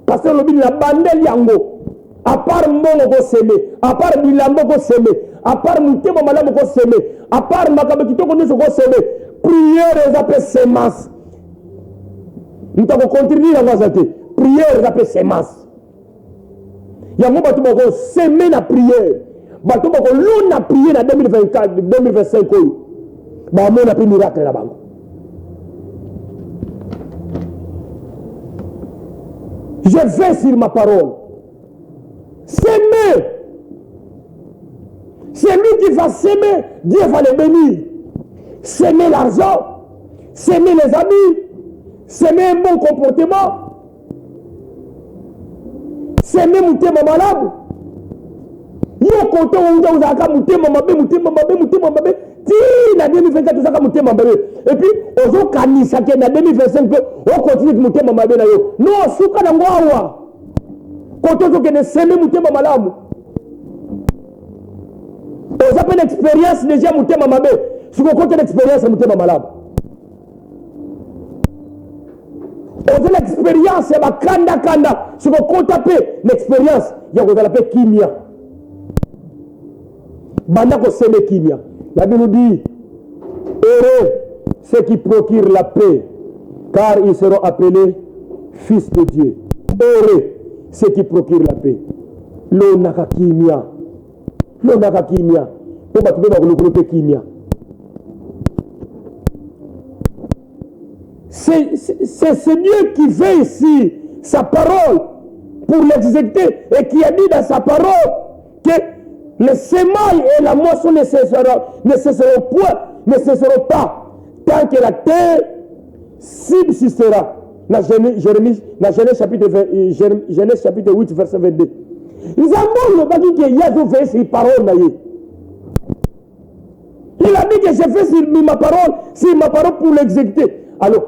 Parce que le but de la bande yango. À part mon ko semé, à part bilambo ko semé, à part mutemo malamu ko semé, à part makabe kitoko nso ko semé, prière les appelle semence. Nous devons continuer dans la santé. Prière les appelle semence. Yango batu bako semé la prière. Batu bako l'on a prié dans 2024, 2025 koyo. Ba mon a pris miracle là bango. Je vais sur ma parole. S'aimer. C'est lui qui va s'aimer, Dieu va le bénir. S'aimer l'argent, s'aimer les amis, s'aimer un bon comportement, s'aimer mon thème malade. Yo koto unja uzaka mutema mabe ti na 2024 uzaka mutema mabe et puis ozo kanisa ke na 2025 pe o continue mutema mabe na yo non suka na ngwawa koto zo ke ne seme mutema malamu oza pe experience déjà mutema mabe suko kote experience mutema malamu oza l'expérience ya bakanda suko kota pe l'expérience ya kozala pe kimia banda ko seme kimia. La Bible nous dit, heureux ceux qui procurent la paix, car ils seront appelés fils de Dieu. Heureux ceux qui procurent la paix. L'onaka kimia. Pour battre kimia. C'est Dieu qui veut ici sa parole pour l'exécuter et qui a dit dans sa parole que les semailles et la moisson ne cesseront pas tant que la terre subsistera. Dans Genèse chapitre 8, verset 22. Ils ont dit que Yahweh fait ses paroles. Il a dit que j'ai fait sur ma parole pour l'exécuter. Alors,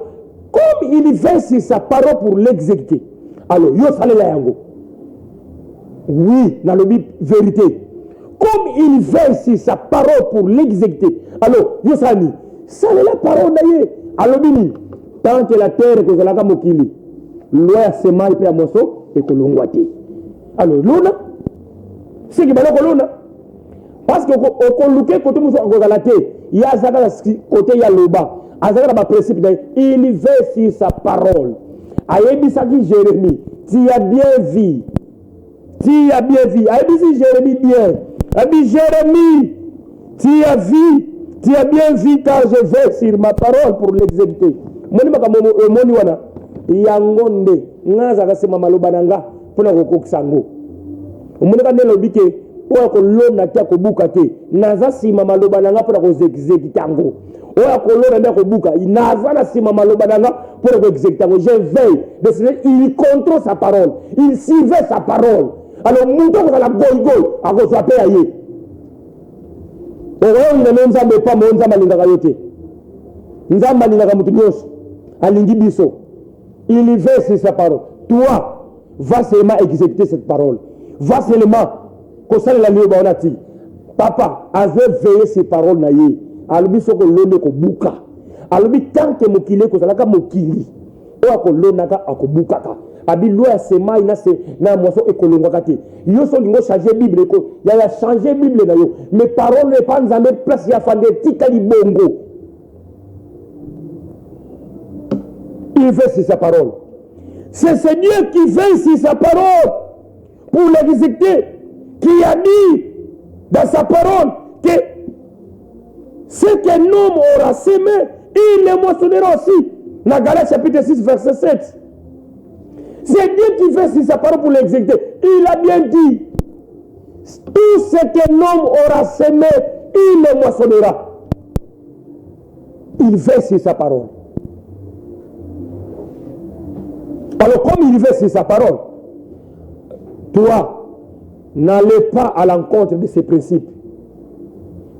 comme il fait sur sa parole pour l'exécuter, alors, yo sale la yango. Oui, dans le vérité. Comme il veille sur sa parole pour l'exécuter. Alors, Yosani, ça est la parole d'ailleurs. Alors, bini, tant que la terre est que la mokili, l'oeil se mal pe amoso et que l'on voit. Alors, l'ona, c'est qui va l'ona. Parce que au coluqué côté muso agogalate, il y a zaka côté ya loba, azaka ba principe d'ailleurs, il veille sur sa parole. Ayebi saki Jérémie, tu as bien vu. Ayebi si Jérémie bien. Jérémie, tu as bien vu car je vais sur ma parole pour l'exécuter. Moni wana yangonde ngaza kasema maloba nanga pona kokoksango. Omoni ka ndelo bike oya kolona tia kobuka te. Naza sima maloba nanga pona kozexécutango. Oya kolona nda kobuka naza na sima maloba nanga pona kozexécutango. Je veille, il contrôle sa parole, il suivait sa parole. Alors, mouton ko la goy a ko soit payé. On ne nous a pas mon zamalinga yote. Nzamba linga mutu nyos. Alingi biso. Il veut sur sa parole. Toi, va seulement exécuter cette parole. Va seulement kosala la liyo baonati. Papa, avait veillé ses paroles na ye. Alubi soko lone ko buka. Alubi tant que mokile ko salaka mokili. O ko lonaka akobukaka. Abi loi sema ina se na moso ekolonga kati yo so lingo changer bible ko ya changer bible na yo mais parole ne pas nzambe place ya fande tika libongo il veut sur sa parole c'est Dieu qui veut sur sa parole pour l'exécuter qui a dit dans sa parole que ce qu'un homme aura semé il le moissonnera aussi dans Galates chapitre 6 verset 7. C'est Dieu qui fait sur sa parole pour l'exécuter. Il a bien dit, tout ce qu'un homme aura semé, il le moissonnera. Il fait sur sa parole. Alors comme il fait sur sa parole, toi, n'allez pas à l'encontre de ces principes.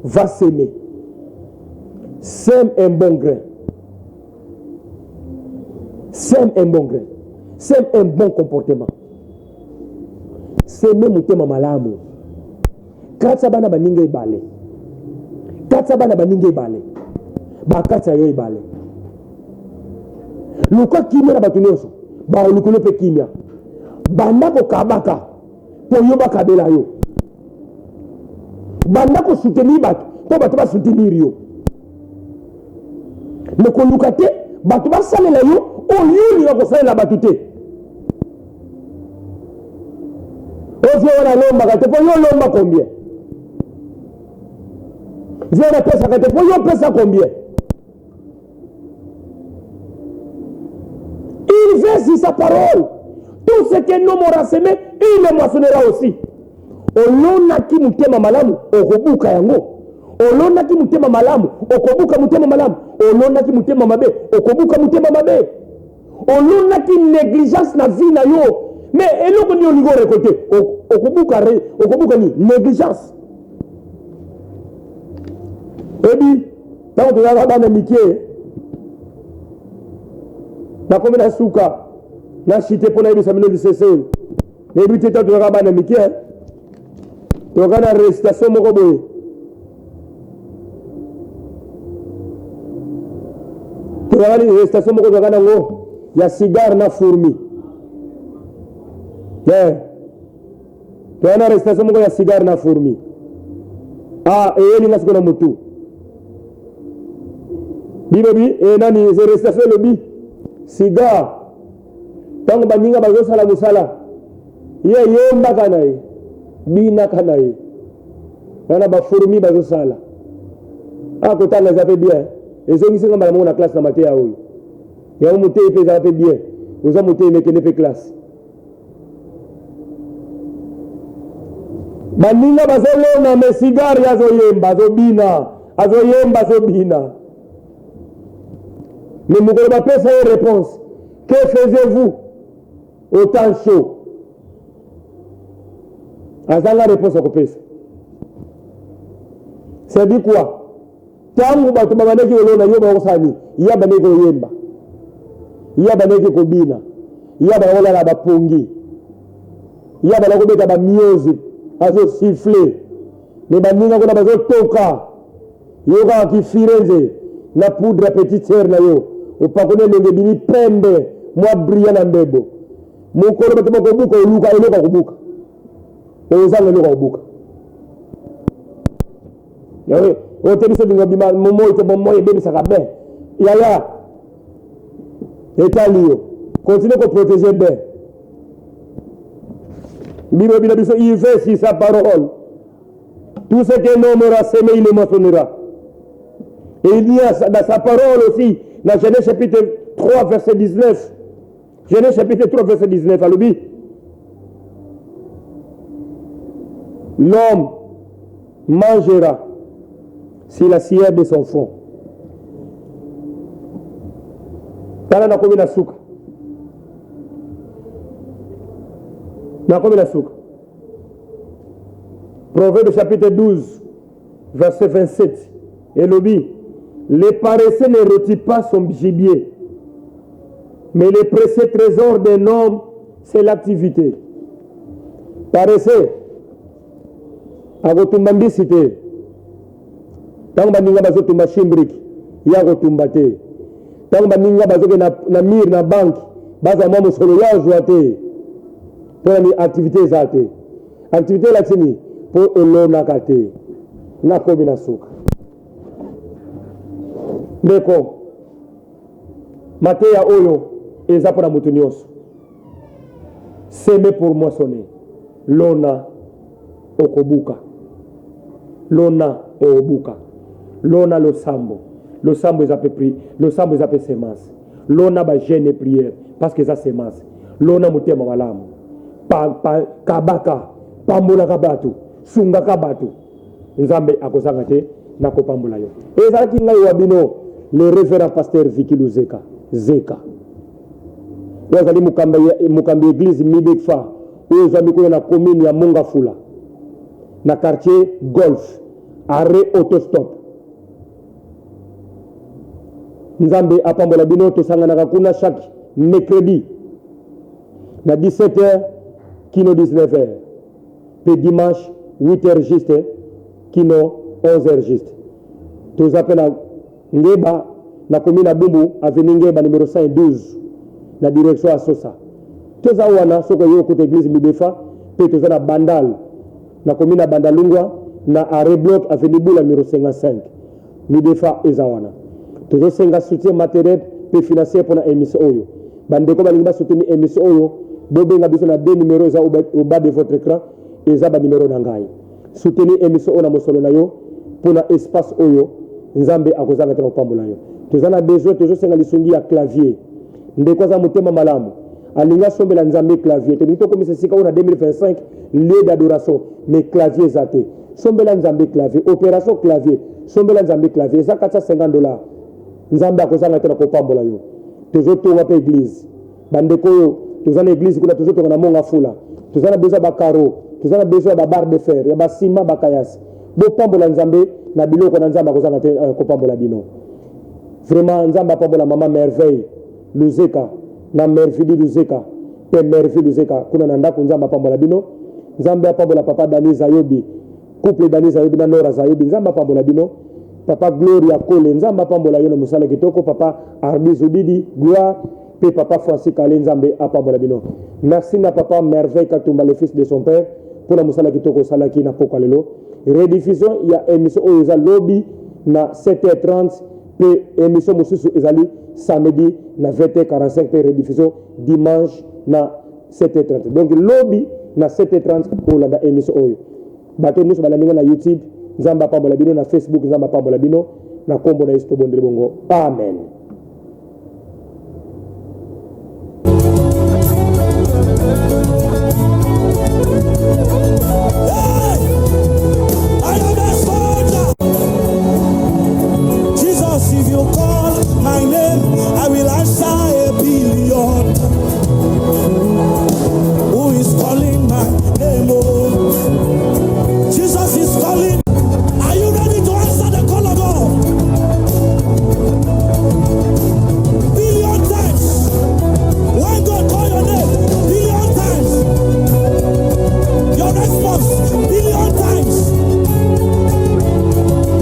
Va s'aimer. Sème un bon grain. Sème un bon grain. C'est un bon comportement. C'est même mutema malamu. Katsa bana baninga ibale. Bakatsa yo ibale. Luka kimia na batunoso. Ba olukule pe kimia. Banda ko kabaka. Po yo bakabela yo. Banda ko soutenir batu. Po batu ba soutenir yo. Le ko lukate batu ba salela yo. O yuli ko salela batu te. Ozo wana lomba kate po yo lomba combien? Zera pesa kate po yo pesa combien? Il veut sur sa parole. Tout ce qu'un homme aura semé, il le moissonnera aussi. Olona ki mutema malamu, okobuka yango. Olona ki mutema malamu, okobuka mutema malamu. Olona ki mutema mabe, okobuka mutema mabe. Olona ki négligence na vie na yo. mais eloko ni olingo récolter okobuka ni négligence ebi tango tozalaka bana mike nakomi na suka na chite mpo nayebisa bino lisese oyo nayebi te ta tozalaka bana mike tozalaka na récitation moko boye tozalaka ni récitation moko tozalaka nango ya cigare na fourmi tozalaka na récitation moko ya cigare na fourmi eyelinga siko na motu bilobi nani récitation elobi cigare ntango baninga bazosala mosala ye yembaka na ye binaka na ye wana bafourmi bazosala akotanga eza mpe bien ezongisinga mbala moko na classe na mateya oyo yango motei mpe ezala mpe bien oza motei mekende mpe classe baninga bazolona me cigare azoyemba azobina mais mokolo bapesa ye réponse que faisiez-vous au temps chaud azanga réponse akopesa c'est dit quoi tangu bato babandaki kolona yo bakosani ya bandeki koyemba ya bandeki kobina ya bakolala bapongi ya bala kobeta bamiozi azosifle me baninga kuna bazotoka yo kaka kifirenze na poudre ya petite sere na yo opakoli elenge bini pembe mwa bria na mbebo mokolo bato bakobuka oluka eloko kobuka ozanga eloko kobuka yawe otebiso dingo bima momo ite momo ebebisaka bien yaya etali yo continue ko protéger bien Bible dit il fait si sa parole. Tout ce qu'un homme aura semé, il le moissonnera. Et il y a dans sa parole aussi, dans Genèse chapitre 3, verset 19. Genèse chapitre 3, verset 19, à l'oubli. L'homme mangera si la cire de son front. Tala na komi na suka. Na komi na suka. Proverbe chapitre 12, verset 27. Et l'oubli. Le paresseux ne rôtit pas son gibier. Mais le précieux trésor d'un homme, c'est l'activité. Paresseux. Agotumba mbisi te. Tango baninga bazotumba shimbriki. Ya gotumba te. Tango baninga bazoke na mir na banki. Baza mwa musolo ya ozwa te. Pour ni activité za te. Activité la tini. Pour elona kate. Na kobi na suka. Ndeko. Mateya oyo. Eza pour la mutu nyonso. Semer pour moissonner. Lona okobuka. Lona obuka. Lona lo sambo. Le sambo est appelé le sambo est appelé semence. Lona ba gêne prière parce que ça semence. Lona mutema malamu. Kabaka pambola kabatu. Sunga kabatu. Nzambe akozanga te na kopambola yo. Et ça qui ngai wabino le révérend pasteur Vicky Luzeka. Zeka. Wazali mukambi église Midekfa. Wazali kuna na commune ya Mongafula. Na quartier Golf. Arrêt autostop. Nzambe apambola bino tosangana kuna chaque mercredi na 17h kino 19h. Pe dimanche 8h juste kino 11h juste. Tous appels Ngeba na commune Bumbu avenue Ngeba numéro 112 na direction à Sosa. Tous awana soko yo côté église Midefa pe tous na Bandal na commune Bandalungwa na arrêt bloc avenue Bula numéro 55 Midefa ezawana. Toujours senga soutien matériel peut financer pour la émission oyo. Bandeko balinga soutenir émission oyo, bobenga biso na deux numéros za au bas de votre écran et za ba numéro nangai. Soutenir émission ona mosolo na yo pour na espace oyo nzambe akozanga tena pambola yo. Tozana besoin toujours senga lisungi ya clavier. Ndeko za mutema malamu. Alinga sombela nzambe clavier. Te nito komisa sika ona 2025 lieu d'adoration mais clavier zate. Sombela nzambe clavier, opération clavier. Sombela nzambe clavier za $450. Nzambe akozanga tena kopambola yo. Toujours to wape église. Bandeko yo tozana l'église kuna toujours tokona monga fula tozana besoin ba carreau tozana besoin ba barre de fer ya ba ciment ba kayas bo pambola nzambe na biloko na nzamba kozana te ko pambola bino vraiment nzamba pambola mama merveille Luzeka na merveille Luzeka pe merveille Luzeka kuna na ndako nzamba pambola bino nzamba pambola papa Dani Zayobi couple Dani Zayobi na Nora Zayobi nzamba pambola bino papa Gloria Kole nzamba pambola yo na musala kitoko papa Arbi Zubidi gloire pe papa Francis Kale nzambe apambola bino merci na papa merveille Katumba le fils de son père pour la musala kitoko salaki na pokalelo rediffusion ya émission oyo lobby na 7h30 pe émission mususu ezali samedi na 20h45 pe rediffusion dimanche na 7h30 donc lobby na 7h30 pour la émission oyo bato nyonso balaminga na YouTube nzamba pambola bino na Facebook nzamba pambola bino na kombo na Yesu tobondele bongo amen.